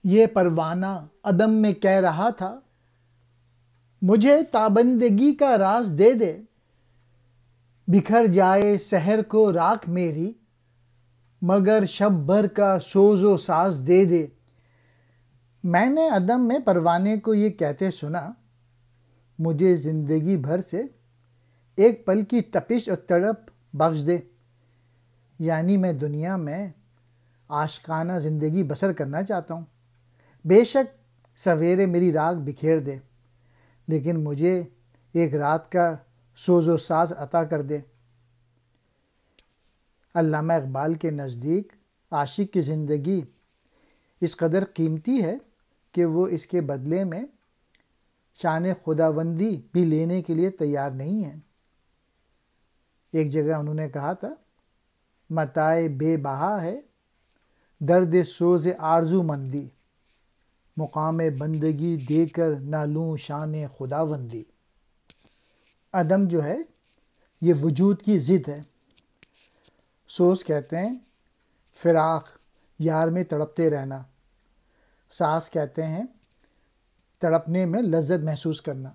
یہ پروانہ عدم میں کہہ رہا تھا، مجھے تابندگی کا راز دے دے، بکھر جائے سحر کو راکھ میری، مگر شب بھر کا سوز و ساز دے دے۔ میں نے عدم میں پروانے کو یہ کہتے سنا، مجھے زندگی بھر سے ایک پل کی تپش اور تڑپ بخش دے، یعنی میں دنیا میں عاشقانہ زندگی بسر کرنا چاہتا ہوں۔ بے شک سویرے میری راکھ بکھیر دے، لیکن مجھے ایک رات کا سوز و ساز عطا کر دے۔ علامہ اقبال کے نزدیک عاشق کی زندگی اس قدر قیمتی ہے کہ وہ اس کے بدلے میں شان خداوندی بھی لینے کے لیے تیار نہیں ہے۔ ایک جگہ انہوں نے کہا تھا، متاع بے بہا ہے درد سوز آرزو مندی، مقام بندگی دے کر نہ لوں شان خداوندی۔ عدم جو ہے یہ وجود کی ضد ہے۔ سوز کہتے ہیں فراق، یار میں تڑپتے رہنا۔ ساز کہتے ہیں تڑپنے میں لذت محسوس کرنا۔